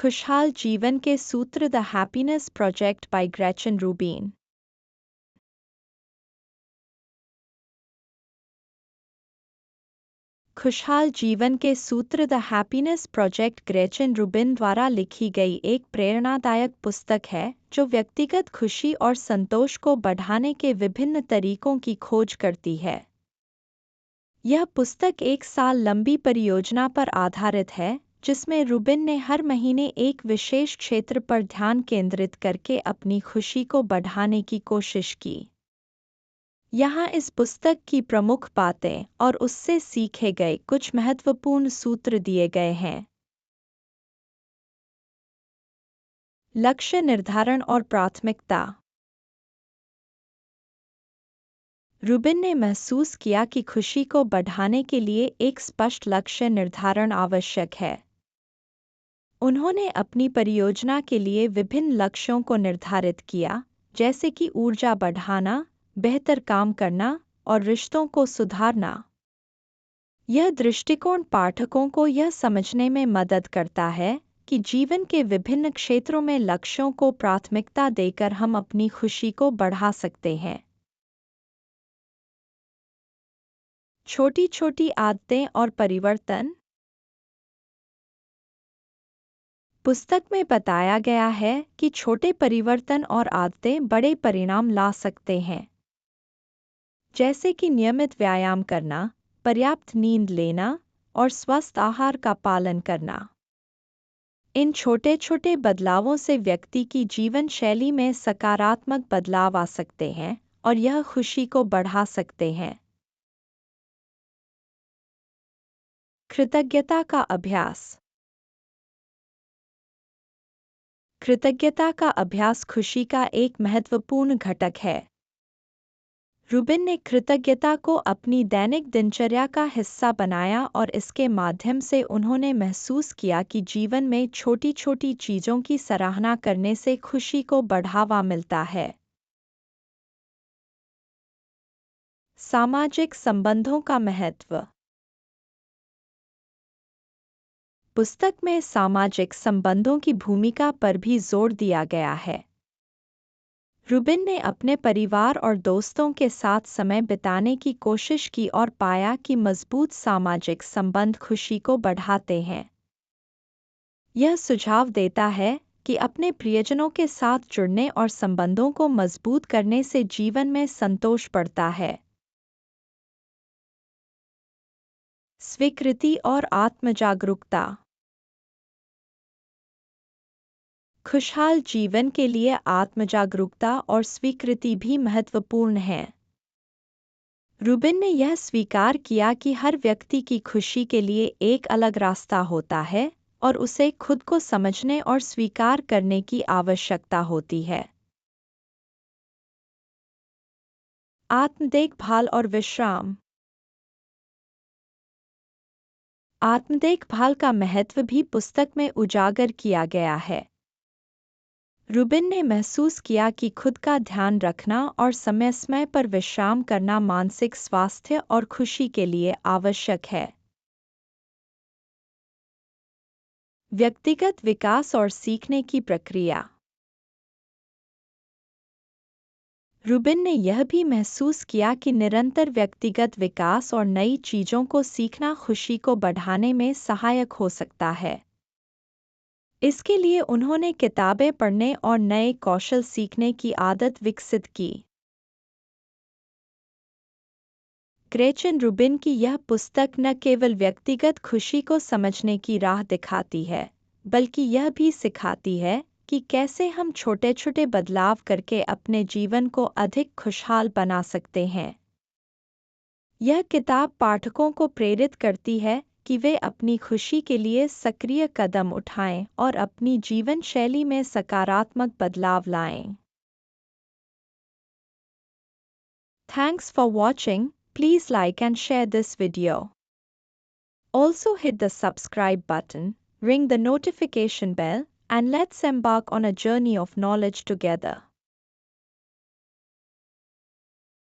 खुशहाल जीवन के सूत्र the happiness project by Gretchen Rubin. खुशहाल जीवन के सूत्र the happiness project Gretchen Rubin द्वारा लिखी गई एक प्रेरणादायक पुस्तक है जो व्यक्तिगत खुशी और संतोष को बढ़ाने के विभिन्न तरीकों की खोज करती है। यह पुस्तक 1 साल लंबी परियोजना पर आधारित है जिसमें रूबिन ने हर महीने एक विशेष क्षेत्र पर ध्यान केंद्रित करके अपनी खुशी को बढ़ाने की कोशिश की। यहाँ इस पुस्तक की प्रमुख बातें और उससे सीखे गए कुछ महत्वपूर्ण सूत्र दिए गए हैं। लक्ष्य निर्धारण और प्राथमिकता। रूबिन ने महसूस किया कि खुशी को बढ़ाने के लिए एक स्पष्ट लक्ष्य निर्धारण आवश्यक है। उन्होंने अपनी परियोजना के लिए विभिन्न लक्ष्यों को निर्धारित किया, जैसे कि ऊर्जा बढ़ाना, बेहतर काम करना और रिश्तों को सुधारना। यह दृष्टिकोण पाठकों को यह समझने में मदद करता है कि जीवन के विभिन्न क्षेत्रों में लक्ष्यों को प्राथमिकता देकर हम अपनी खुशी को बढ़ा सकते हैं। छोटी छोटी आदतें और परिवर्तन। पुस्तक में बताया गया है कि छोटे परिवर्तन और आदतें बड़े परिणाम ला सकते हैं, जैसे कि नियमित व्यायाम करना, पर्याप्त नींद लेना और स्वस्थ आहार का पालन करना। इन छोटे छोटे बदलावों से व्यक्ति की जीवन शैली में सकारात्मक बदलाव आ सकते हैं और यह खुशी को बढ़ा सकते हैं। कृतज्ञता का अभ्यास। कृतज्ञता का अभ्यास खुशी का एक महत्वपूर्ण घटक है। रूबिन ने कृतज्ञता को अपनी दैनिक दिनचर्या का हिस्सा बनाया और इसके माध्यम से उन्होंने महसूस किया कि जीवन में छोटी छोटी चीज़ों की सराहना करने से खुशी को बढ़ावा मिलता है। सामाजिक संबंधों का महत्व। पुस्तक में सामाजिक संबंधों की भूमिका पर भी जोर दिया गया है। रूबिन ने अपने परिवार और दोस्तों के साथ समय बिताने की कोशिश की और पाया कि मजबूत सामाजिक संबंध खुशी को बढ़ाते हैं। यह सुझाव देता है कि अपने प्रियजनों के साथ जुड़ने और संबंधों को मजबूत करने से जीवन में संतोष बढ़ता है। स्वीकृति और आत्मजागरूकता। खुशहाल जीवन के लिए आत्मजागरूकता और स्वीकृति भी महत्वपूर्ण है। रूबिन ने यह स्वीकार किया कि हर व्यक्ति की खुशी के लिए एक अलग रास्ता होता है और उसे खुद को समझने और स्वीकार करने की आवश्यकता होती है। आत्म-देखभाल और विश्राम। आत्म-देखभाल का महत्व भी पुस्तक में उजागर किया गया है। रूबिन ने महसूस किया कि खुद का ध्यान रखना और समय समय पर विश्राम करना मानसिक स्वास्थ्य और खुशी के लिए आवश्यक है। व्यक्तिगत विकास और सीखने की प्रक्रिया। रूबिन ने यह भी महसूस किया कि निरंतर व्यक्तिगत विकास और नई चीज़ों को सीखना खुशी को बढ़ाने में सहायक हो सकता है। इसके लिए उन्होंने किताबें पढ़ने और नए कौशल सीखने की आदत विकसित की। ग्रेचन रूबिन की यह पुस्तक न केवल व्यक्तिगत खुशी को समझने की राह दिखाती है, बल्कि यह भी सिखाती है कि कैसे हम छोटे छोटे बदलाव करके अपने जीवन को अधिक खुशहाल बना सकते हैं। यह किताब पाठकों को प्रेरित करती है कि वे अपनी खुशी के लिए सक्रिय कदम उठाएं और अपनी जीवन शैली में सकारात्मक बदलाव लाएं। Thanks for watching. Please like and share this video. Also hit the subscribe button, ring the notification bell, and let's embark on a journey of knowledge together.